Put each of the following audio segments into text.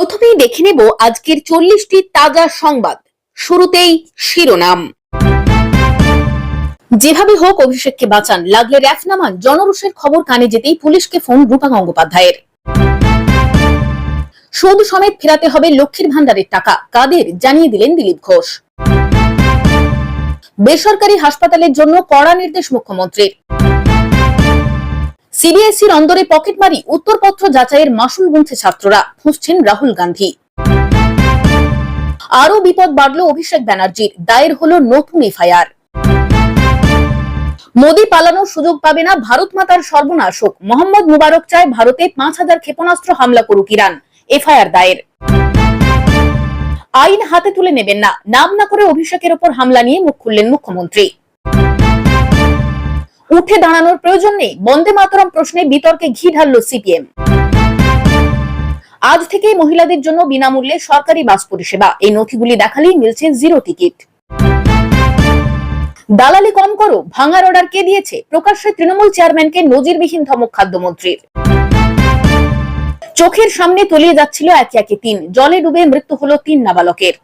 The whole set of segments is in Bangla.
প্রথমেই দেখে নেব আজকের 40টি তাজা সংবাদ। শুরুতেই শিরোনাম। যেভাবে হোক অভিষেককে বাঁচান, লাগলে র‍্যাফ নামান, জনরোষের খবর কানে যেতেই পুলিশকে ফোন রূপা গঙ্গোপাধ্যায়ের। সুদ সমেত ফেরাতে হবে লক্ষ্মীর ভান্ডারের টাকা, কাদের জানিয়ে দিলেন দিলীপ ঘোষ। বেসরকারি হাসপাতালের জন্য কড়া নির্দেশ মুখ্যমন্ত্রীর। সিবিএসইর অন্দরে পকেটমারি, উত্তরপত্র যাচাইয়ের মাসুল গুনছে ছাত্ররা, ফুঁসছেন রাহুল গান্ধী। আরো বিপদ বাড়ল অভিষেক ব্যানার্জির, দায়ের হলো নতুন এফআইআর। মোদি পালানোর সুযোগ পাবে না, ভারত মাতার সর্বনাশ হোক, মোহাম্মদ মুবারক চায় ভারতে 5000 ক্ষেপণাস্ত্র হামলা করুক ইরান, এফআইআর দায়ের। আইন হাতে তুলে নেবেন না, নাম না করে অভিষেকের ওপর হামলা নিয়ে মুখ খুললেন মুখ্যমন্ত্রী। উঠে দাঁড়ানোর প্রয়োজন নেই, বন্দে মাতরম প্রশ্নে বিতর্কে ঘি ঢালল সিপিএম। আজ থেকে মহিলাদের জন্য বিনামূল্যে সরকারি বাস পরিষেবা, এই নথিগুলি দেখালেই মিলছে জিরো টিকিট। দালালি কম করো, ভাঙার অর্ডার কে দিয়েছে, প্রকাশ্যে তৃণমূল চেয়ারম্যানকে নজিরবিহীন ধমক খাদ্যমন্ত্রীর। চোখের সামনে তলিয়ে যাচ্ছিল একে একে 3, জলে ডুবে মৃত্যু হলো 3 নাবালকের।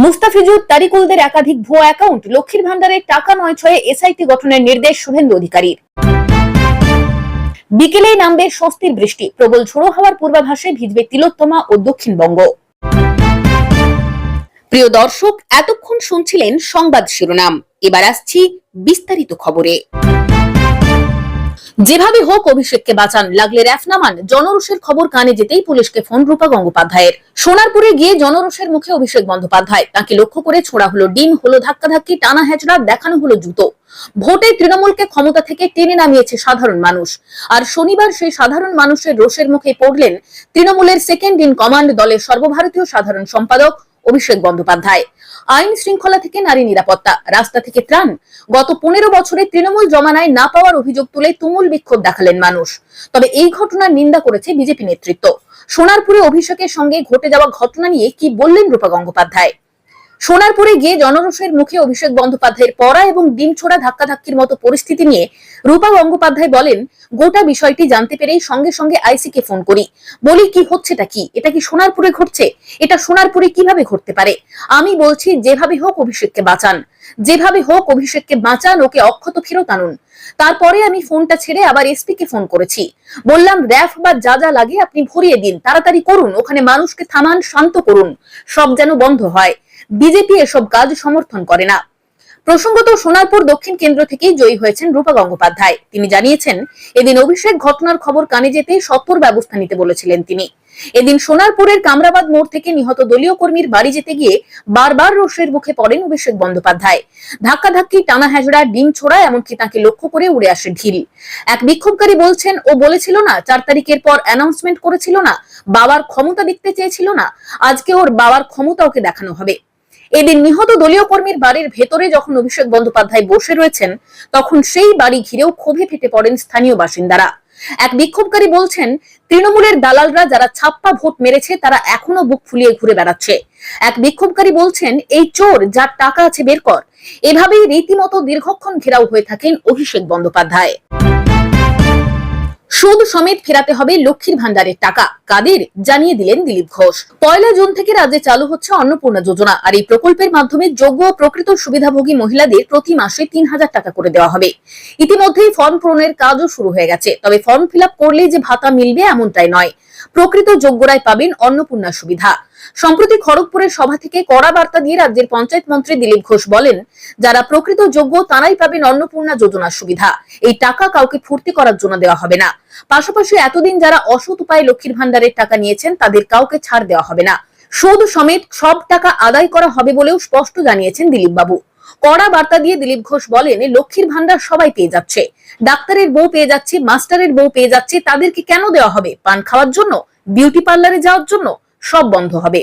মুস্তাফিজুর তারিকুলদের একাধিক ভুয়া অ্যাকাউন্ট, লক্ষ্মীর ভান্ডারের টাকা নয় ছয়ে এসআইটি গঠনের নির্দেশ শুভেন্দু অধিকারীর। বিকেলেই নামবে স্বস্তির বৃষ্টি, প্রবল ঝোড়ো হাওয়ার পূর্বাভাসে ভিজবে তিলোত্তমা ও দক্ষিণবঙ্গ। প্রিয় দর্শক, এতক্ষণ শুনছিলেন সংবাদ শিরোনাম, এবার আসছি বিস্তারিত খবরে। যেভাবে হোক অভিষেককে বাঁচান, লাগলে র‍্যাফ নামান, জনরোষের খবর কানে যেতেই পুলিশকে ফোন রূপা গঙ্গোপাধ্যায়ের। সোনারপুরে গিয়ে জনরোষের মুখে অভিষেক বন্দ্যোপাধ্যায়, তাকে লক্ষ্য করে ছোড়া হলো ডিম, হলো ধাক্কাধাক্কি, টানা হেঁচড়া, দেখানো হলো জুতো। ভোটে তৃণমূলকে ক্ষমতা থেকে টেনে নামিয়েছে সাধারণ মানুষ, আর শনিবার সেই সাধারণ মানুষের রোষের মুখে পড়লেন তৃণমূলের সেকেন্ড ইন কমান্ড দলের সর্বভারতীয় সাধারণ সম্পাদক অভিষেক বন্দ্যোপাধ্যায়। আইন শৃঙ্খলা থেকে নারী নিরাপত্তা, রাস্তা থেকে ত্রাণ, গত 15 বছরে তৃণমূল জমানায় না পাওয়ার অভিযোগ তুলে তুমুল বিক্ষোভ দেখালেন মানুষ। তবে এই ঘটনার নিন্দা করেছে বিজেপি নেতৃত্ব। সোনারপুরে অভিষেকের সঙ্গে ঘটে যাওয়া ঘটনা নিয়ে কি বললেন রূপা গঙ্গোপাধ্যায়। সোনারপুরে গিয়ে জনরোষের মুখে অভিষেক বন্দ্যোপাধ্যায়ের পড়া এবং ডিম ছোড়া ধাক্কাধাক্কির মতো পরিস্থিতি নিয়ে রূপা গঙ্গোপাধ্যায় বলেন, গোটা বিষয়টি জানতে পেরেই সঙ্গে সঙ্গে আইসিকে ফোন করি, বলি কি হচ্ছেটা কি, এটা কি সোনারপুরে ঘটছে, এটা সোনারপুরে কিভাবে ঘটতে পারে। আমি বলছি যেভাবে হোক অভিষেককে বাঁচান, যেভাবে হোক অভিষেককে বাঁচান, ওকে অক্ষত ফেরত আনুন। তারপরে আমি ফোনটা ছেড়ে আবার এসপি কে ফোন করেছি, বললাম র‍্যাফ বা যা যা লাগে আপনি ভরিয়ে দিন, তাড়াতাড়ি করুন, ওখানে মানুষকে থামান, শান্ত করুন, সব যেন বন্ধ হয়। বিজেপি এসব কাজ সমর্থন করে না। প্রসঙ্গত সোনারপুর দক্ষিণ কেন্দ্র থেকেই জয়ী হয়েছেন রূপা গঙ্গোপাধ্যায়। তিনি জানিয়েছেন, এদিন অভিষেক ঘটনার খবর কানে যেতে সত্বর ব্যবস্থা নিতে বলেছিলেন তিনি। এদিন সোনারপুরের কামরাবাদ মোড় থেকে নিহত দলীয় কর্মীর বাড়ি যেতে গিয়ে বারবার রোষের মুখে পড়েন অভিষেক বন্দ্যোপাধ্যায়। ধাক্কাধাক্কি, টানা হেঁচড়া, ডিম ছোড়া, এমনকি তাকে লক্ষ্য করে উড়ে আসে ঢিল। এক বিক্ষোভকারী বলছেন, ও বলেছিল না 4 তারিখের পর অ্যানাউন্সমেন্ট করেছিল না, বাবার ক্ষমতা দেখতে চেয়েছিল না, আজকে ওর বাবার ক্ষমতা ওকে দেখানো হবে। এদিন নিহত দলীয় কর্মীর বাড়ির ভেতরে যখন অভিষেক বন্দ্যোপাধ্যায় বসে রয়েছেন, তখন সেই বাড়ি ঘিরেও ক্ষোভে ফেটে পড়েন স্থানীয় বাসিন্দারা। এক বিক্ষোভকারী বলছেন, তৃণমূলের দালালরা যারা ছাপ্পা ভোট মেরেছে তারা এখনো বুক ফুলিয়ে ঘুরে বেড়াচ্ছে। এক বিক্ষোভকারী বলছেন, এই চোর, যার টাকা আছে বের কর। এভাবেই রীতিমতো দীর্ঘক্ষণ ঘেরাও হয়ে থাকেন অভিষেক বন্দ্যোপাধ্যায়। সুদ সমেত ফেরাতে হবে লক্ষ্মীর ভান্ডারের টাকা, কাদের জানিয়ে দিলেন দিলীপ ঘোষ। 1 জুন থেকে রাজ্যে চালু হচ্ছে অন্নপূর্ণা যোজনা, আর এই প্রকল্পের মাধ্যমে যোগ্য ও প্রকৃত সুবিধাভোগী মহিলাদের প্রতি মাসে 3000 টাকা করে দেওয়া হবে। ইতিমধ্যেই ফর্ম পূরণের কাজও শুরু হয়ে গেছে। তবে ফর্ম ফিল আপ করলেই যে ভাতা মিলবে এমনটাই নয়, প্রকৃত যোগ্যরাই পাবেন অন্নপূর্ণা সুবিধা। সম্প্রতি খড়গপুরের সভা থেকে কড়া বার্তা দিয়ে রাজ্যের পঞ্চায়েত মন্ত্রী দিলীপ ঘোষ বলেন, যারা প্রকৃত যোগ্য তারাই পাবেন অন্নপূর্ণা যোজনার সুবিধা। এই টাকা কাউকে ফুর্তি করার জন্য দেওয়া হবে না। পাশাপাশি এতদিন যারা অসৎ উপায়ে লক্ষ্মীর ভান্ডারের টাকা নিয়েছেন তাদের কাউকে ছাড় দেওয়া হবে না, সুদ সমেত সব টাকা আদায় করা হবে বলেও স্পষ্ট জানিয়েছেন দিলীপ বাবু। কড়া বার্তা দিয়ে দিলীপ ঘোষ বলেন, লক্ষ্মীর ভান্ডার সবাই পেয়ে যাচ্ছে, ডাক্তারের বউ পেয়ে যাচ্ছে, মাস্টারের বউ পেয়ে যাচ্ছে, তাদেরকে কেন দেওয়া হবে? পান খাওয়ার জন্য, বিউটি পার্লারে যাওয়ার জন্য? সব বন্ধ হবে।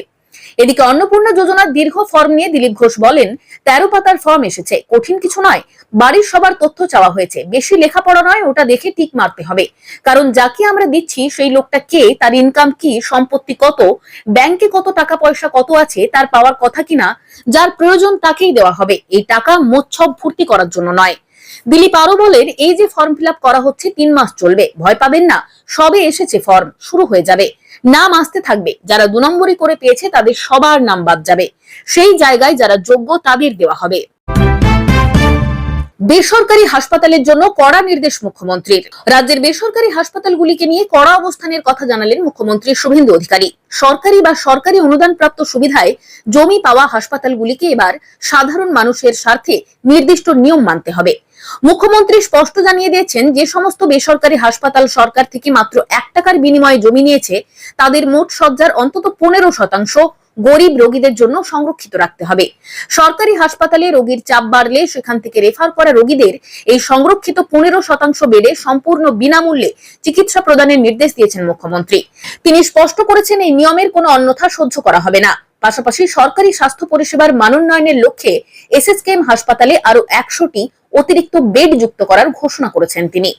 এদিকে অন্নপূর্ণা যোজনার দীর্ঘ ফর্ম নিয়ে দিলীপ ঘোষ বলেন, 13 পাতার ফর্ম এসেছে, কঠিন কিছু নয়, বাড়ির সবার তথ্য চাওয়া হয়েছে, বেশি লেখাপড়া নয়, ওটা দেখে টিক মারতে হবে। কারণ যাকে আমরা দিচ্ছি সেই লোকটা কে, তার ইনকাম কি, সম্পত্তি কত, ব্যাংকে কত টাকা পয়সা কত আছে, তার পাওয়ার কথা কিনা, যার প্রয়োজন তাকেই দেওয়া হবে। এই টাকা মোচ্ছব ফুর্তি করার জন্য নয়। দিলীপ আরো বলেন, এই যে ফর্ম ফিল আপ করা হচ্ছে 3 মাস চলবে, ভয় পাবেন না, সবে এসেছে ফর্ম, শুরু হয়ে যাবে। নাম আসতে থাকবে, যারা 2 নম্বরই করে পেয়েছে তাদের সবার নাম বাদ যাবে। সেই জায়গায় যারা যোগ্য তাদের দেওয়া হবে। বেসরকারি হাসপাতালের জন্য কড়া নির্দেশ মুখ্যমন্ত্রীর। রাজ্যের বেসরকারি হাসপাতালগুলিকে নিয়ে কড়া অবস্থানের কথা জানালেন মুখ্যমন্ত্রী শুভেন্দু অধিকারী। সরকারি বা সরকারি অনুদানপ্রাপ্ত সুবিধায় জমি পাওয়া হাসপাতালগুলিকে এবার সাধারণ মানুষের স্বার্থে নির্দিষ্ট নিয়ম মানতে হবে। মুখ্যমন্ত্রী স্পষ্ট জানিয়ে দিয়েছেন, যে সমস্ত বেসরকারি হাসপাতাল সরকার থেকে মাত্র 1 টাকার বিনিময়ে জমি নিয়েছে তাদের মোট শয্যার অন্তত 15% গরিব রোগীদের জন্য সংরক্ষিত রাখতে হবে। সরকারি হাসপাতালে রোগীর চাপ বাড়লে সেখান থেকে রেফার করা রোগীদের এই সংরক্ষিত 15% বেডে সম্পূর্ণ বিনামূল্যে চিকিৎসা প্রদানের নির্দেশ দিয়েছেন মুখ্যমন্ত্রী। তিনি স্পষ্ট করেছেন, এই নিয়মের কোনো অন্যথা সহ্য করা হবে না। পাশাপাশি সরকারি স্বাস্থ্য পরিষেবার মানোন্নয়নের লক্ষ্যে এসএসকেএম হাসপাতালে আরো 100টি অতিরিক্ত বেড যুক্ত করার ঘোষণা করেছেন তিনি।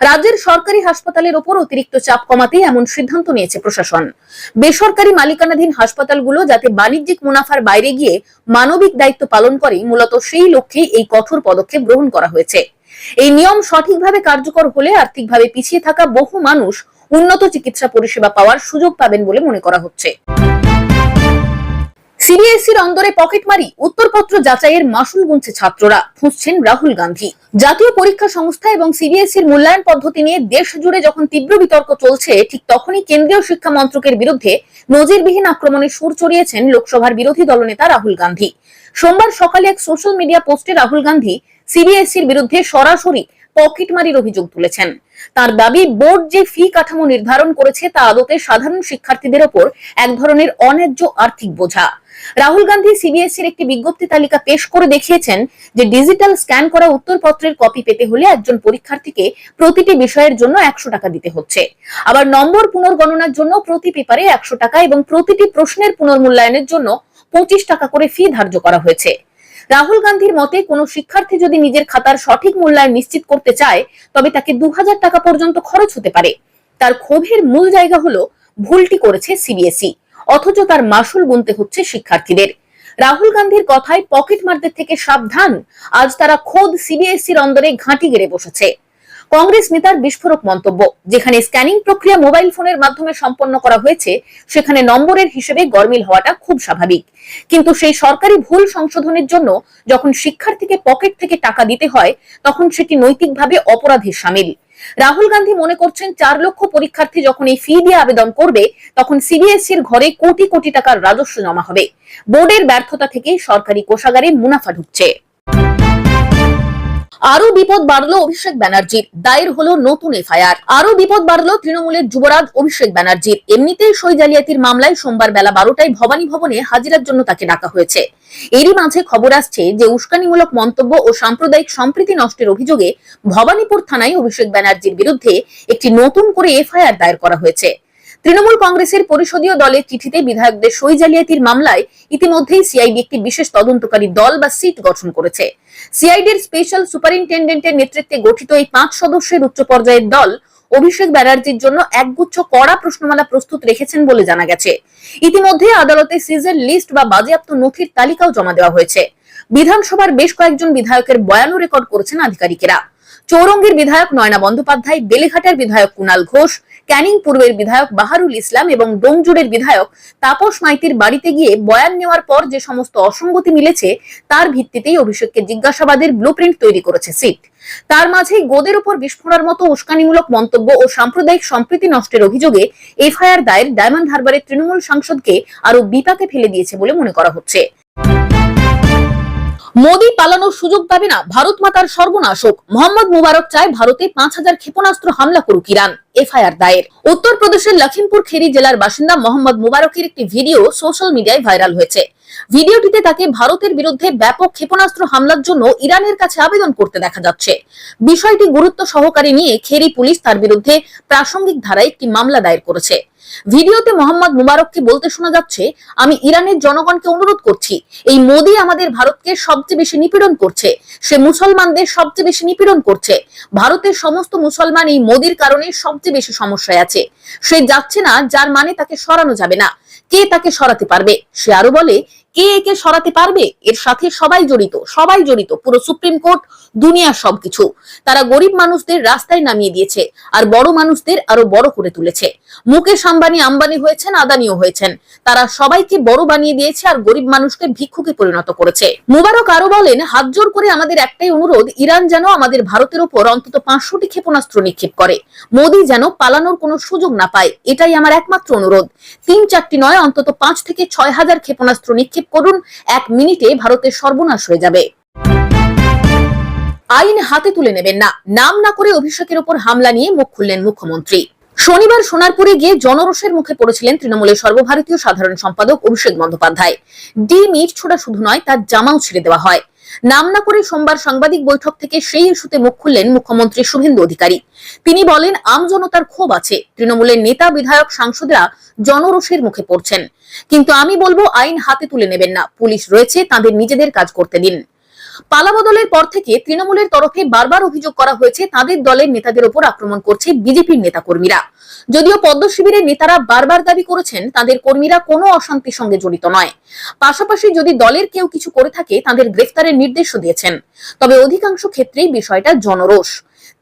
রাজ্যের সরকারি হাসপাতালের উপর অতিরিক্ত চাপ কমাতে এমন সিদ্ধান্ত নিয়েছে প্রশাসন। বেসরকারি মালিকানাধীন হাসপাতালগুলো যাতে বাণিজ্যিক মুনাফার বাইরে গিয়ে মানবিক দায়িত্ব পালন করে, মূলত সেই লক্ষ্যেই এই কঠোর পদক্ষেপ গ্রহণ করা হয়েছে। এই নিয়ম সঠিকভাবে কার্যকর হলে আর্থিকভাবে পিছিয়ে থাকা বহু মানুষ উন্নত চিকিৎসা পরিষেবা পাওয়ার সুযোগ পাবেন বলে মনে করা হচ্ছে। সিবিএসইর অন্দরে পকেটমারি, উত্তরপত্র যাচাইয়ের মাসুল গুনছে ছাত্ররা, ফুঁসছেন রাহুল গান্ধী। জাতীয় পরীক্ষা সংস্থা এবং সিবিএসইর মূল্যায়ন পদ্ধতি নিয়ে দেশ জুড়ে যখন তীব্র বিতর্ক চলছে, ঠিক তখনই কেন্দ্রীয় শিক্ষা মন্ত্রকের বিরুদ্ধে নজিরবিহীন আক্রমণের সুর চড়িয়েছেন লোকসভার বিরোধী দলনেতা রাহুল গান্ধী। সোমবার সকালে এক সোশ্যাল মিডিয়া পোস্টে রাহুল গান্ধী সিবিএসইর বিরুদ্ধে সরাসরি পকেটমারির অভিযোগ তুলেছেন। তার দাবি, বোর্ড যে ফি কাঠামো নির্ধারণ করেছে তা আদতে সাধারণ শিক্ষার্থীদের ওপর এক ধরনের অন্যায্য আর্থিক বোঝা। রাহুল গান্ধী সিবিএসইর একটি বিজ্ঞপ্তি তালিকা পেশ করে দেখিয়েছেন যে ডিজিটাল স্ক্যান করা উত্তরপত্রের কপি পেতে হলে একজন পরীক্ষার্থীকে প্রতিটি বিষয়ের জন্য 100 টাকা দিতে হচ্ছে। আবার নম্বর পুনর্গণনার জন্য প্রতি পেপারে 100 টাকা এবং প্রতিটি প্রশ্নের পুনর্মূল্যায়নের জন্য 25 টাকা করে ফি ধার্য করা হয়েছে। রাহুল গান্ধীর মতে, কোন শিক্ষার্থী যদি নিজের খাতার সঠিক মূল্যায়ন নিশ্চিত করতে চায় তবে তাকে 2000 টাকা পর্যন্ত খরচ হতে পারে। তার ক্ষোভের মূল জায়গা হলো ভুলটি করেছে সিবিএসই, অথচ তার মাসুল গুনতে হচ্ছে শিক্ষার্থীদের। রাহুল গান্ধীর কথায় পকেটমারদের থেকে সাবধান, আজ তারা খোদ সিবিএসইর অন্দরে ঘাঁটি গেড়ে বসেছে। কংগ্রেস নেতার বিস্ফোরক মন্তব্য, যেখানে স্ক্যানিং প্রক্রিয়া মোবাইল ফোনের মাধ্যমে সম্পন্ন করা হয়েছে সেখানে নম্বরের হিসেবে গরমিল হওয়াটা খুব স্বাভাবিক, কিন্তু সেই সরকারি ভুল সংশোধনের জন্য যখন শিক্ষার্থীকে পকেট থেকে টাকা দিতে হয় তখন সেটি নৈতিকভাবে অপরাধের শামিল। রাহুল গান্ধী মনে করছেন, 4 লক্ষ পরীক্ষার্থী যখন এই ফি দিয়ে আবেদন করবে তখন সিবিএসইর ঘরে কোটি কোটি টাকার রাজস্ব জমা হবে। বোর্ডের ব্যর্থতা থেকে সরকারি কোষাগারে মুনাফা ঢুকছে। আরো বিপদ বাড়লো অভিষেক ব্যানার্জির, দায়ের হলো নতুন এফআইআর। আরো বিপদ বাড়লো তৃণমূলের যুবরাজ অভিষেক ব্যানার্জির। এমনিতেই সই জালিয়াতির মামলায় সোমবার বেলা 12টায় ভবানী ভবনে হাজিরার জন্য তাকে ডাকা হয়েছে। এরই মাঝে খবর আসছে যে উস্কানিমূলক মন্তব্য ও সাম্প্রদায়িক সম্প্রীতি নষ্টের অভিযোগে ভবানীপুর থানায় অভিষেক ব্যানার্জির বিরুদ্ধে একটি নতুন করে এফআইআর দায়ের করা হয়েছে। তৃণমূল কংগ্রেসের পরিষদীয় দলের চিঠিতে বিধায়কদের সই জালিয়াতির মামলায় ইতিমধ্যেই সিআইডি একটি বিশেষ তদন্তকারী দল বা সিট গঠন করেছে। সিআইডির স্পেশাল সুপারিনটেন্ডেন্টের নেতৃত্বে গঠিত এই 5 সদস্যের উচ্চ পর্যায়ের দল অভিষেক ব্যানার্জির জন্য একগুচ্ছ কড়া প্রশ্নমালা প্রস্তুত রেখেছেন বলে জানা গেছে। ইতিমধ্যে আদালতে সিজের লিস্ট বা বাজেয়াপ্ত নথির তালিকাও জমা দেওয়া হয়েছে। বিধানসভার বেশ কয়েকজন বিধায়কের বয়ানও রেকর্ড করেছেন আধিকারিকেরা। চৌরঙ্গীর বিধায়ক নয়না বন্দ্যোপাধ্যায়, বেলেঘাটার বিধায়ক কুণাল ঘোষ, ক্যানিং পূর্বের বিধায়ক বাহারুল ইসলাম এবং ডোমজুড়ের বিধায়ক তাপস মাইতির বাড়িতে গিয়ে বয়ান নেওয়ার পর যে সমস্ত অসঙ্গতি মিলেছে তার ভিত্তিতেই অভিষেককে জিজ্ঞাসাবাদের ব্লুপ্রিন্ট তৈরি করেছে সিট। তার মাঝেই গোদের উপর বিস্ফোরণের মতো উস্কানিমূলক মন্তব্য ও সাম্প্রদায়িক সম্প্রীতি নষ্টের অভিযোগে এফআইআর দায়ের ডায়মন্ড হারবারের তৃণমূল সাংসদকে আরো বিপাকে ফেলে দিয়েছে বলে মনে করা হচ্ছে। মোদী পালানোর সুযোগ পাবে না, ভারত মাতার সর্বনাশ হোক। মোহাম্মদ মুবারক চায় ভারতে 5000 ক্ষেপণাস্ত্র হামলা করুক ইরান, এফআইআর দায়ের। উত্তরপ্রদেশের লখিমপুর খেরি জেলার বাসিন্দা মোহাম্মদ মুবারকের একটি ভিডিও সোশ্যাল মিডিয়ায় ভাইরাল হয়েছে। ভিডিওটিতে তাকে ভারতের বিরুদ্ধে ব্যাপক ক্ষেপণাস্ত্র হামলার জন্য ইরানের কাছে আবেদন করতে দেখা যাচ্ছে। বিষয়টি গুরুত্ব সহকারে নিয়ে খেরি পুলিশ তার বিরুদ্ধে প্রাসঙ্গিক ধারায় একটি মামলা দায়ের করেছে। ভিডিওতে মোহাম্মদ মুবারককে বলতে শোনা যাচ্ছে, আমি ইরানের জনগণকে অনুরোধ করছি, এই মোদী আমাদের ভারতকে সবচেয়ে বেশি নিপীড়ন করছে, সে মুসলমানদের সবচেয়ে বেশি নিপীড়ন করছে। ভারতের সমস্ত মুসলমান এই মোদীর কারণে সবচেয়ে বেশি সমস্যায় আছে। সে যাচ্ছে না, যার মানে তাকে সরানো যাবে না। কে তাকে সরাতে পারবে? সে আরো বলে, কে একে সরাতে পারবে? এর সাথে সবাই জড়িত, পুরো সুপ্রিম কোর্ট, দুনিয়ার সবকিছু। তারা গরিব মানুষদের রাস্তায় নামিয়ে দিয়েছে আর বড় মানুষদের আরো বড় করে তুলেছে। মুকেশ আম্বানি হয়েছেন, আদানিও হয়েছেন, তারা সবাইকে বড় বানিয়ে দিয়েছে আর গরিব মানুষকে ভিক্ষুকে পরিণত করেছে। মুবারক আরো বলেন, হাত জোর করে আমাদের একটাই অনুরোধ, ইরান যেন আমাদের ভারতের উপর অন্তত 500টি ক্ষেপণাস্ত্র নিক্ষেপ করে, মোদী যেন পালানোর কোনো সুযোগ না পায়, এটাই আমার একমাত্র অনুরোধ। 3-4টি নয়, অন্তত 5 থেকে 6 হাজার ক্ষেপণাস্ত্র নিক্ষেপ করুন, 1 মিনিটে ভারতের সর্বনাশ হয়ে যাবে। আইন হাতে তুলে নেবেন না, নাম না করে অভিষেকের উপর হামলা নিয়ে মুখ খুললেন মুখ্যমন্ত্রী। শনিবার সোনারপুরে গিয়ে জনরোষের মুখে পড়েছিলেন তৃণমূলের সর্বভারতীয় সাধারণ সম্পাদক অভিষেক বন্দ্যোপাধ্যায়। ডিম ইট ছোড়া শুধু নয়, তার জামাও ছিঁড়ে দেওয়া হয়। নাম না করে সোমবার সাংবাদিক বৈঠক থেকে সেই ইস্যুতে মুখ খুললেন মুখ্যমন্ত্রী শুভেন্দু অধিকারী। তিনি বলেন, আমজনতার ক্ষোভ আছে, তৃণমূলের নেতা, বিধায়ক, সাংসদরা জনরোষের মুখে পড়ছেন, কিন্তু আমি বলবো আইন হাতে তুলে নেবেন না, পুলিশ রয়েছে, তাদের নিজেদের কাজ করতে দিন। পালাবদলের পর থেকে তৃণমূলের তরফে বারবার অভিযোগ করা হয়েছে তাদের দলের নেতাদের উপর আক্রমণ করছে বিজেপির নেতাকর্মীরা। যদিও পদ্ম শিবিরের নেতারা বারবার দাবি করেছেন তাদের কর্মীরা কোনো অশান্তির সঙ্গে জড়িত নয়, পাশাপাশি যদি দলের কেউ কিছু করে থাকে তাদের গ্রেফতারের নির্দেশও দিয়েছেন। তবে অধিকাংশ ক্ষেত্রেই বিষয়টা জনরোষ।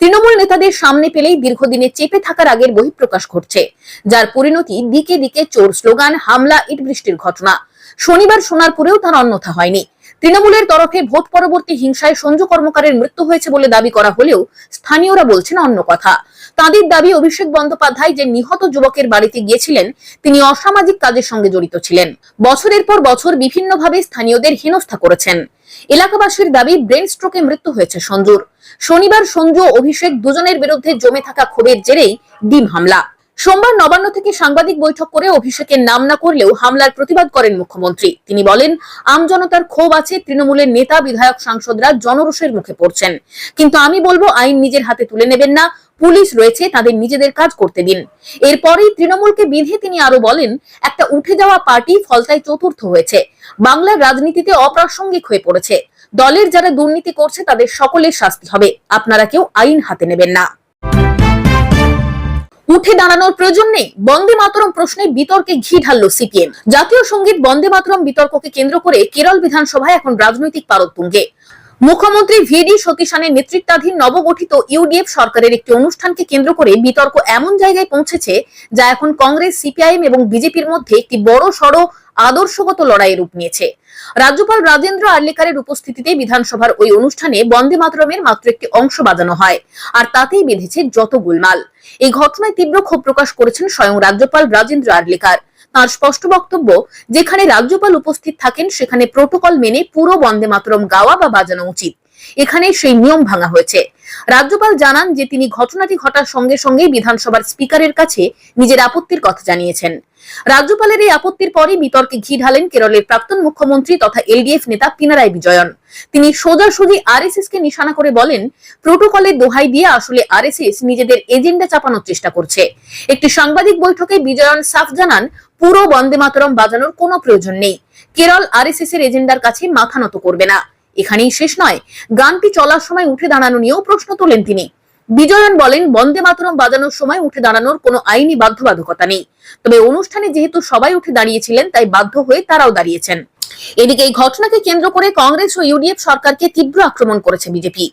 তৃণমূল নেতাদের সামনে পেলেই দীর্ঘদিনে চেপে থাকার আগের বহিঃপ্রকাশ ঘটছে, যার পরিণতি দিকে দিকে চোর স্লোগান, হামলা, ইট বৃষ্টির ঘটনা। শনিবার সোনারপুরেও তার অন্যথা হয়নি। তৃণমূলের তরফে ভোট পরবর্তী হিংসায় সঞ্জু কর্মকারের মৃত্যু হয়েছে বলে দাবি করা হলেও স্থানীয়রা বলছেন অন্য কথা। তাদের দাবি, অভিষেক বন্দ্যোপাধ্যায় যে নিহত যুবকের বাড়িতে গিয়েছিলেন তিনি অসামাজিক কাজের সঙ্গে জড়িত ছিলেন। বছরের পর বছর বিভিন্নভাবে স্থানীয়দের হেনস্থা করেছেন। এলাকাবাসীর দাবি, ব্রেন স্ট্রোকে মৃত্যু হয়েছে সঞ্জুর। শনিবার সঞ্জু ও অভিষেক দুজনের বিরুদ্ধে জমে থাকা ক্ষোভের জেরেই ডিম হামলা। সোমবার নবান্ন থেকে সাংবাদিক বৈঠক করে অভিষেকের নাম না করলেও হামলার প্রতিবাদ করেন মুখ্যমন্ত্রী। তিনি বলেন, আমজনতার ক্ষোভ আছে, তৃণমূলের নেতা, বিধায়ক, সাংসদরা জনরোষের মুখে পড়ছেন, কিন্তু আমি বলবো আইন নিজের হাতে তুলে নেবেন না, পুলিশ রয়েছে, তাদের নিজেদের কাজ করতে দিন। এরপরেই তৃণমূলকে বিধে তিনি আরো বলেন, একটা উঠে যাওয়া পার্টি ফলতায় চতুর্থ হয়েছে, বাংলার রাজনীতিতে অপ্রাসঙ্গিক হয়ে পড়েছে, দলের যারা দুর্নীতি করছে তাদের সকলের শাস্তি হবে, আপনারা কেউ আইন হাতে নেবেন না। উঠে দাঁড়ানোর প্রয়োজন নেই, বন্দে মাতরম প্রশ্নে বিতর্কে ঘি ঢাললো সিপিএম। জাতীয় সঙ্গীত বন্দে মাতরম বিতর্ককে কেন্দ্র করে কেরল বিধানসভায় এখন রাজনৈতিক পারদ তুঙ্গে। মুখ্যমন্ত্রী ভিডি সতীশানের নেতৃত্বাধীন নবগঠিত ইউডিএফ সরকারের একটি অনুষ্ঠানকে কেন্দ্র করে বিতর্ক এমন জায়গায় পৌঁছেছে যা এখন কংগ্রেস, সিপিআইএম এবং বিজেপির মধ্যে একটি বড় সড় আদর্শগত লড়াইয়ের রূপ নিয়েছে। রাজ্যপাল রাজেন্দ্র আর্লেকারের উপস্থিতিতে বিধানসভার ওই অনুষ্ঠানে বন্দে মাতরমের মাত্র একটি অংশ বাজানো হয়, আর তাতেই বেঁধেছে যত গোলমাল। এই ঘটনায় তীব্র ক্ষোভ প্রকাশ করেছেন স্বয়ং রাজ্যপাল রাজেন্দ্র আর্লেকার। তার স্পষ্ট বক্তব্য, যেখানে রাজ্যপাল উপস্থিত থাকেন সেখানে প্রোটোকল মেনে পুরো বন্দে মাতরম গাওয়া বা বাজানো উচিত। এখানে সেই নিয়ম ভাঙা হয়েছে। রাজ্যপাল জানান যে তিনি ঘটনাটি ঘটার সঙ্গে সঙ্গে বিধানসভার স্পিকারের কাছে নিজের আপত্তির কথা জানিয়েছেন। রাজ্যপালের এই আপত্তির পরই বিতর্কে ঘি ঢালেন কেরলের প্রাক্তন মুখ্যমন্ত্রী তথা এলডিএফ নেতা পিনারাই বিজয়ন। তিনি সোজাসুজি আরএসএস কে নিশানা করে বলেন, প্রোটোকলের দোহাই দিয়ে আসলে আরএসএস নিজেদের এজেন্ডা চাপানোর চেষ্টা করছে। একটি সাংবাদিক বৈঠকে বিজয়ন সাফ জানান, পুরো বন্দে মাতরম বাজানোর কোনো প্রয়োজন নেই, কেরল আরএসএস এর এজেন্ডার কাছে মাথা নত করবে না। এখানেই শেষ নয়, গানটি চলার সময় উঠে দাঁড়ানো নিয়েও প্রশ্ন তোলেন তিনি। বিজয়ন বলেন, বন্দে মাতরম বাজানোর সময় উঠে দাঁড়ানোর কোনো আইনি বাধ্যবাধকতা নেই, তবে অনুষ্ঠানে যেহেতু সবাই উঠে দাঁড়িয়েছিলেন তাই বাধ্য হয়ে তারাও দাঁড়িয়েছেন। এদিকে এই ঘটনাকে কেন্দ্র করে কংগ্রেস ও ইউডিএফ সরকারকে তীব্র আক্রমণ করেছে বিজেপি।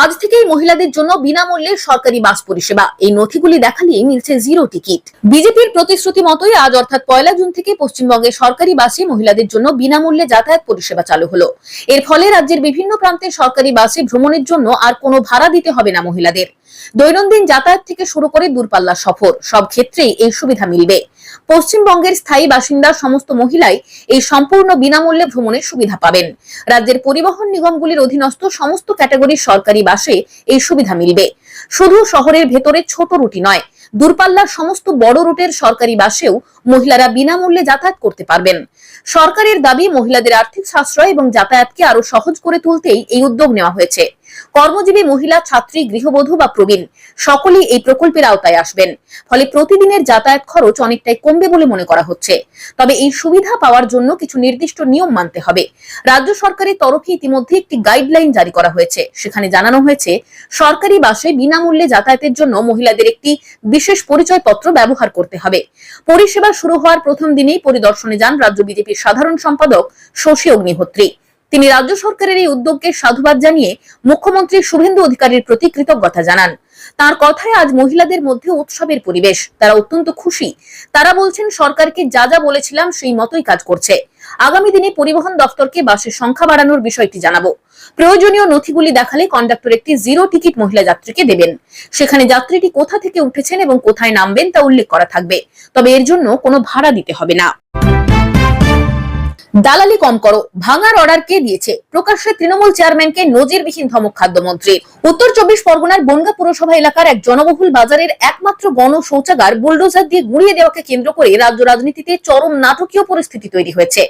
আজ থেকেই মহিলাদের জন্য বিনামূল্যে সরকারি বাস পরিষেবা, এই নথিগুলি দেখালেই মিলছে জিরো টিকিট। বিজেপির প্রতিশ্রুতি মতোই আজ অর্থাৎ 1 জুন থেকে পশ্চিমবঙ্গের সরকারি বাসে মহিলাদের জন্য বিনামূল্যে যাতায়াত পরিষেবা চালু হলো। এর ফলে রাজ্যের বিভিন্ন প্রান্তে সরকারি বাসে ভ্রমণের জন্য আর কোনো ভাড়া দিতে হবে না মহিলাদের। দৈনন্দিন যাতায়াত থেকে শুরু করে দূরপাল্লা সফর, সব ক্ষেত্রেই এই সুবিধা মিলবে। পশ্চিমবঙ্গের স্থায়ী বাসিন্দা সমস্ত মহিলাই এই সম্পূর্ণ বিনামূল্যে ভ্রমণের সুবিধা পাবেন। রাজ্যের পরিবহন নিগমগুলির অধীনস্থ সমস্ত ক্যাটাগরির সরকারি বাসে এই সুবিধা মিলবে। শুধু শহরের ভেতরে ছোট রুটি নয়, দূরপাল্লার সমস্ত বড় রুটের সরকারি বাসেও মহিলারা বিনামূল্যে যাতায়াত করতে পারবেন। সরকারের দাবি, মহিলাদের আর্থিক সাশ্রয় এবং যাতায়াতকে আরো সহজ করে তুলতেই এই উদ্যোগ নেওয়া হয়েছে। কর্মজীবী মহিলা, ছাত্রী, গৃহবধূ বা প্রবীণ সকলেই এই প্রকল্পের আওতায় আসবেন। ফলে প্রতিদিনের যাতায়াত খরচ অনেকটাই কমবে বলে মনে করা হচ্ছে। তবে এই সুবিধা পাওয়ার জন্য কিছু নির্দিষ্ট নিয়ম মানতে হবে। রাজ্য সরকারের তরফে ইতিমধ্যে একটি গাইডলাইন জারি করা হয়েছে। সেখানে জানানো হয়েছে, সরকারি বাসে বিনামূল্যে যাতায়াতের জন্য মহিলাদের একটি বিশেষ পরিচয়পত্র ব্যবহার করতে হবে। পরিষেবা শুরু হওয়ার প্রথম দিনেই পরিদর্শনে যান রাজ্য বিজেপির সাধারণ সম্পাদক শশী অগ্নিহোত্রী। তিনি রাজ্য সরকারের এই উদ্যোগকে সাধুবাদ জানিয়ে মুখ্যমন্ত্রী শুভেন্দু অধিকারীর প্রতি কৃতজ্ঞতা জানান। তার কথায় আজ মহিলাদের মধ্যে উৎসবের পরিবেশ। তারা অত্যন্ত খুশি। তারা বলছেন, সরকারকে যা যা বলেছিলাম সেই মতোই কাজ করছে। আগামী দিনে পরিবহন দপ্তরকে বাসের সংখ্যা বাড়ানোর বিষয়টি জানাবো। প্রয়োজনীয় নথিগুলি দেখালে কন্ডাক্টর একটি জিরো টিকিট মহিলা যাত্রীকে দেবেন। সেখানে যাত্রীটি কোথা থেকে উঠেছেন এবং কোথায় নামবেন তা উল্লেখ করা থাকবে। তবে এর জন্য কোনো ভাড়া দিতে হবে না। দালালি কম করো, ভাঙার অর্ডার কে দিয়েছে? প্রকাশ্যে তৃণমূল চেয়ারম্যানকে নজিরবিহীন ধমক খাদ্যমন্ত্রীর। উত্তর 24 পরগনার বনগা পুরসভা এলাকার এক জনবহুল বাজারের একমাত্র গণ শৌচাগার বুলডোজার দিয়ে গুঁড়িয়ে দেওয়াকে কেন্দ্র করে রাজ্য রাজনীতিতে চরম নাটকীয় পরিস্থিতি তৈরি হয়েছে।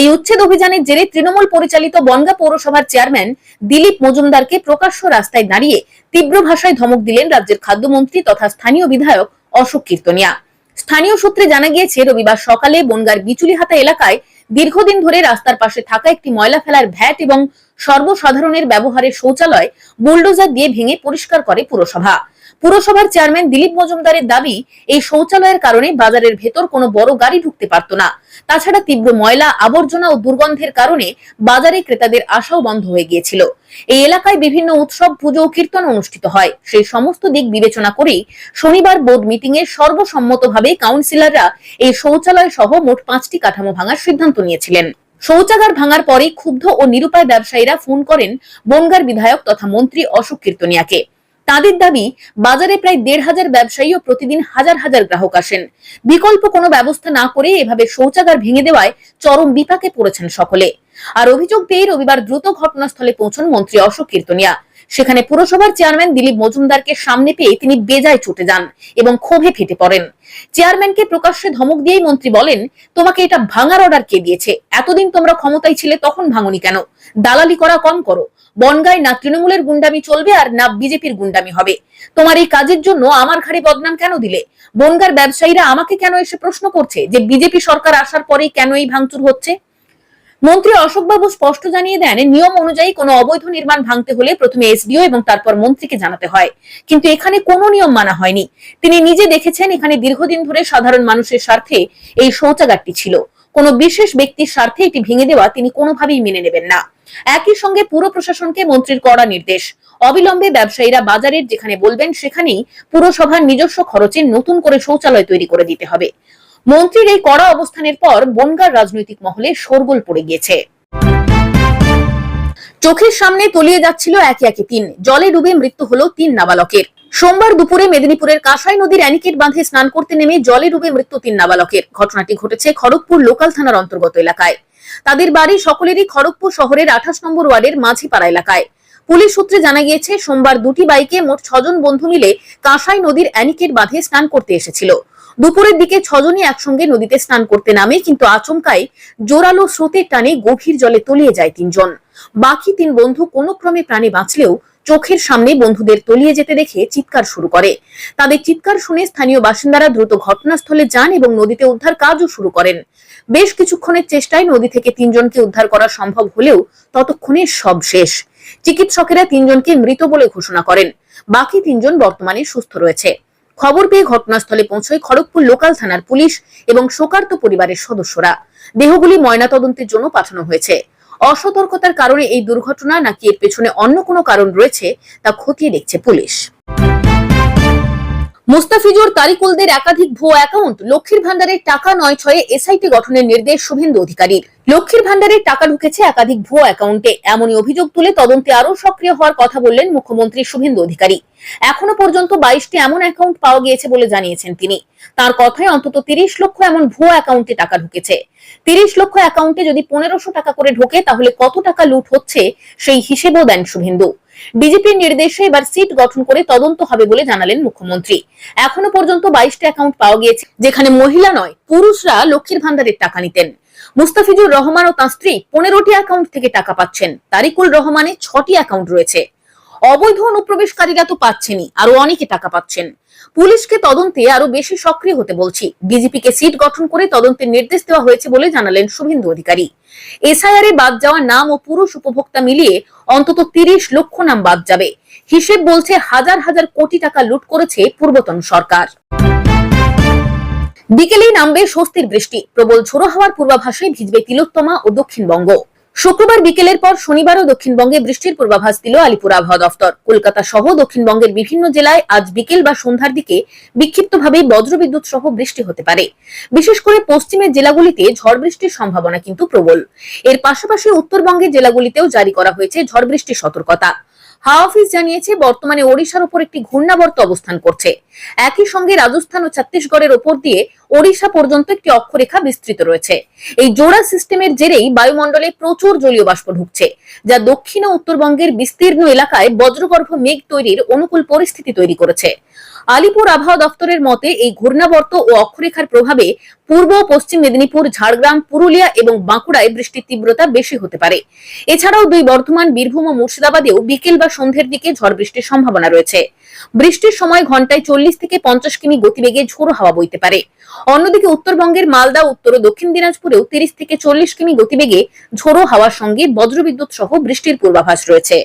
এই উচ্ছেদ অভিযানের জেরে তৃণমূল পরিচালিত বনগা পৌরসভার চেয়ারম্যান দিলীপ মজুমদারকে প্রকাশ্য রাস্তায় দাঁড়িয়ে তীব্র ভাষায় ধমক দিলেন রাজ্যের খাদ্যমন্ত্রী তথা স্থানীয় বিধায়ক অশোক কীর্তনিয়া। স্থানীয় সূত্রে জানা গিয়েছে, রবিবার সকালে বনগার বিচুলিহাতা এলাকায় দীর্ঘদিন ধরে রাস্তার পাশে থাকা একটি ময়লা ফেলার ভ্যাট এবং সর্বসাধারণের ব্যবহারের শৌচালয় বুলডোজার দিয়ে ভেঙে পরিষ্কার করে পুরসভা। পুরসভার চেয়ারম্যান দিলীপ মজুমদারের দাবি, এই শৌচালয়ের কারণে বাজারের ভেতর কোনো বড় গাড়ি ঢুকতে পারত না। তাছাড়া তীব্র ময়লা, আবর্জনা ও দুর্গন্ধের কারণে বাজারে ক্রেতাদের আসাও বন্ধ হয়ে গিয়েছিল। এই এলাকায় বিভিন্ন উৎসব, পুজো ও কীর্তন অনুষ্ঠিত হয়। সেই সমস্ত দিক বিবেচনা করেই শনিবার বোর্ড মিটিং এ সর্বসম্মতভাবে কাউন্সিলররা এই শৌচালয় সহ মোট 5টি কাঠামো ভাঙার সিদ্ধান্ত নিয়েছিলেন। শৌচাগার ভাঙার পরে ক্ষুব্ধ ও নিরুপায় ব্যবসায়ীরা ফোন করেন বনগার বিধায়ক তথা মন্ত্রী অশোক কীর্তনিয়াকে। তাদের দাবি, বাজারে প্রায় 1,500 ব্যবসায়ী ও প্রতিদিন হাজার হাজার গ্রাহক আসেন। বিকল্প কোনো ব্যবস্থা না করে এভাবে শৌচাগার ভেঙে দেওয়ায় চরম বিপাকে পড়েছেন সকলে। আর অভিযোগ পেয়ে রবিবার দ্রুত ঘটনাস্থলে পৌঁছন মন্ত্রী অশোক কীর্তনিয়া। সেখানে পুরসভার চেয়ারম্যান দিলীপ মজুমদারকে সামনে পেয়ে তিনি বেজায় চটে যান এবং ক্ষোভে ফেটে পড়েন। চেয়ারম্যানকে প্রকাশ্যে ধমক দিয়েই মন্ত্রী বলেন, তোমাকে এটা ভাঙার অর্ডার কে দিয়েছে? এতদিন তোমরা ক্ষমতায় ছিলে, তখন ভাঙনি কেন? দালালি করা কম করো। বনগায় না তৃণমূলের গুন্ডামি চলবে আর না বিজেপির গুন্ডামি হবে। তোমার এই কাজের জন্য আমার ঘাড়ে বদনাম কেন দিলে? বনগার ব্যবসায়ীরা আমাকে কেন এসে প্রশ্ন করছে যে বিজেপি সরকার আসার পরেই কেন এই ভাঙচুর হচ্ছে? মন্ত্রী অশোক বাবু স্পষ্ট জানিয়ে দেন, নিয়ম অনুযায়ী কোনো অবৈধ নির্মাণ ভাঙতে হলে প্রথমে এসডিও এবং তারপর মন্ত্রীকে জানাতে হয়। কিন্তু এখানে কোনো নিয়ম মানা হয়নি। তিনি নিজে দেখেছেন, এখানে দীর্ঘদিন ধরে সাধারণ মানুষের স্বার্থে এই শৌচাগারটি ছিল। কোনো বিশেষ ব্যক্তির স্বার্থে এটি ভেঙে দেওয়া তিনি কোনোভাবেই মেনে নেবেন না। একই সঙ্গে পুর প্রশাসনকে মন্ত্রীর কড়া নির্দেশ, অবিলম্বে ব্যবসায়ীরা বাজারের যেখানে বলবেন সেখানেই পুরসভার নিজস্ব খরচে নতুন করে শৌচালয় তৈরি করে দিতে হবে। মন্ত্রীর এই কড়া অবস্থানের পর বনগার রাজনৈতিক মহলে শোরগোল পড়ে গিয়েছে। চোখের সামনে তলিয়ে যাচ্ছিল একে একে 3, জলে ডুবে মৃত্যু হলো 3 নাবালকের। সোমবার দুপুরে মেদিনীপুরের কাঁসাই নদীর অ্যানিকেট বাঁধে স্নান করতে নেমে জলে ডুবে মৃত্যু 3 নাবালকের। ঘটনাটি ঘটেছে খড়গপুর লোকাল থানার অন্তর্গত এলাকায়। তাদের বাড়ি সকলেরই খড়গপুর শহরের 28 নম্বর ওয়ার্ডের মাঝিপাড়া এলাকায়। পুলিশ সূত্রে জানা গিয়েছে, সোমবার 2টি বাইকে মোট 6 জন বন্ধু মিলে কাঁসাই নদীর অ্যানিকেট বাঁধে স্নান করতে এসেছিল। দুপুরের দিকে 6 জনই একসঙ্গে নদীতে স্নান করতে নামে, কিন্তু আচমকাই জোরালো স্রোতের টানে গভীর জলে তলিয়ে যায় 3 জন। বাকি 3 বন্ধু কোনো ক্রমে প্রাণে বাঁচলেও চোখের সামনে বন্ধুদের তলিয়ে যেতে দেখে চিৎকার শুরু করে। তাদের চিৎকার শুনে স্থানীয় বাসিন্দারা দ্রুত ঘটনাস্থলে যান এবং নদীতে উদ্ধার কাজও শুরু করেন। বেশ কিছুক্ষণের চেষ্টায় নদী থেকে 3 জনকে উদ্ধার করা সম্ভব হলেও ততক্ষণে সব শেষ। চিকিৎসকেরা 3 জনকে মৃত বলে ঘোষণা করেন। বাকি 3 জন বর্তমানে সুস্থ রয়েছে। খবর পেয়ে ঘটনাস্থলে পৌঁছয় খড়গপুর লোকাল থানার পুলিশ এবং শোকার্ত পরিবারের সদস্যরা। দেহগুলি ময়নাতদন্তের জন্য পাঠানো হয়েছে। অসতর্কতার কারণে এই দুর্ঘটনা নাকি এর পেছনে অন্য কোনো কারণ রয়েছে তা খতিয়ে দেখছে পুলিশ। মুস্তাফিজুর, তারিকুলদের একাধিক ভুয়ো অ্যাকাউন্ট, লক্ষ্মীর ভান্ডারের টাকা 9/6 এসআইটি গঠনের নির্দেশ শুভেন্দু অধিকারীর। লক্ষ্মীর ভান্ডারের টাকা ঢুকেছে একাধিক ভুয়ো অ্যাকাউন্টে, এমনই অভিযোগ তুলে তদন্তে আরো সক্রিয় হওয়ার কথা বললেন মুখ্যমন্ত্রী শুভেন্দু অধিকারী। এখনো পর্যন্ত 22টি এমন অ্যাকাউন্ট পাওয়া গিয়েছে বলে জানিয়েছেন তিনি। তার কথায় অন্তত 30 লক্ষ এমন ভুয়ো অ্যাকাউন্টে টাকা ঢুকেছে। 30 লক্ষ অ্যাকাউন্টে যদি 1500 টাকা করে ঢোকে তাহলে কত টাকা লুট হচ্ছে সেই হিসেবও দেন শুভেন্দু। ডিজিপির নির্দেশে এবার সিট গঠন করে তদন্ত হবে বলে জানালেন মুখ্যমন্ত্রী। এখনো পর্যন্ত 22টি অ্যাকাউন্ট পাওয়া গিয়েছে যেখানে মহিলা নয় পুরুষরা লক্ষ্মীর ভান্ডারের টাকা নিতেন। মুস্তাফিজুর রহমান ও তার স্ত্রী 15টি অ্যাকাউন্ট থেকে টাকা পাচ্ছেন। তারিকুল রহমানের 6টি অ্যাকাউন্ট রয়েছে। অবৈধ অনুপ্রবেশকারীরা তো পাচ্ছেনই, আরো অনেকে টাকা পাচ্ছেন। পুলিশকে তদন্তে আরো বেশি সক্রিয় হতে বলছি। ডিজিপিকে সিট গঠন করে তদন্তের নির্দেশ দেওয়া হয়েছে বলে জানালেন শুভেন্দু অধিকারী। এসআইআর এ বাদ যাওয়া নাম ও পুরুষ উপভোক্তা মিলিয়ে অন্তত 30 লক্ষ নাম বাদ যাবে। হিসেব বলছে হাজার হাজার কোটি টাকা লুট করেছে পূর্বতন সরকার। বিকেলেই নামবে স্বস্তির বৃষ্টি। প্রবল ঝোড়ো হাওয়ার পূর্বাভাসে ভিজবে তিলোত্তমা ও দক্ষিণবঙ্গ। শুক্রবার বিকেলের পর শনিবারও দক্ষিণবঙ্গে বৃষ্টির পূর্বাভাস দিল আলিপুর আবহাওয়া দফতর। কলকাতা সহ দক্ষিণবঙ্গের বিভিন্ন জেলায় আজ বিকেল বা সন্ধ্যার দিকে বিক্ষিপ্তভাবে বজ্রবিদ্যুৎ সহ বৃষ্টি হতে পারে। বিশেষ করে পশ্চিমের জেলাগুলিতে ঝড় বৃষ্টির সম্ভাবনা কিন্তু প্রবল। এর পাশাপাশি উত্তরবঙ্গের জেলাগুলিতেও জারি করা হয়েছে ঝড় বৃষ্টির সতর্কতা। হাওয়া অফিস জানিয়েছে বর্তমানে ওড়িশার উপর একটি ঘূর্ণাবর্ত অবস্থান করছে। একই সঙ্গে রাজস্থান ও ছত্তিশগড়ের ওপর দিয়ে ওড়িশা পর্যন্ত একটি অক্ষরেখা বিস্তৃত রয়েছে। এই জোড়া সিস্টেমের জেরেই বায়ুমণ্ডলে প্রচুর জলীয় বাষ্প ঢুকছে, যা দক্ষিণ ও উত্তরবঙ্গের বিস্তীর্ণ এলাকায় বজ্রগর্ভ মেঘ তৈরির অনুকূল পরিস্থিতি তৈরি করেছে। আলিপুর আবহাওয়া দফতরের মতে এই ঘূর্ণাবর্ত ও অক্ষরেখার প্রভাবে পূর্ব ও পশ্চিম মেদিনীপুর, ঝাড়গ্রাম, পুরুলিয়া এবং বাঁকুড়ায় বৃষ্টির তীব্রতা বেশি হতে পারে। এছাড়াও দুই বর্ধমান, বীরভূম ও মুর্শিদাবাদেও বিকেল বা সন্ধ্যের দিকে ঝড় বৃষ্টির সম্ভাবনা রয়েছে। বৃষ্টির সময় ঘন্টায় 40 থেকে 50 কিমি গতিবেগে ঝোড়ো হাওয়া বইতে পারে। অন্যদিকে উত্তরবঙ্গের মালদা, উত্তর ও দক্ষিণ দিনাজপুরেও 30 থেকে 40 কিমি গতিবেগে ঝোড়ো হাওয়ার সঙ্গে বজ্রবিদ্যুৎ সহ বৃষ্টির পূর্বাভাস রয়েছে।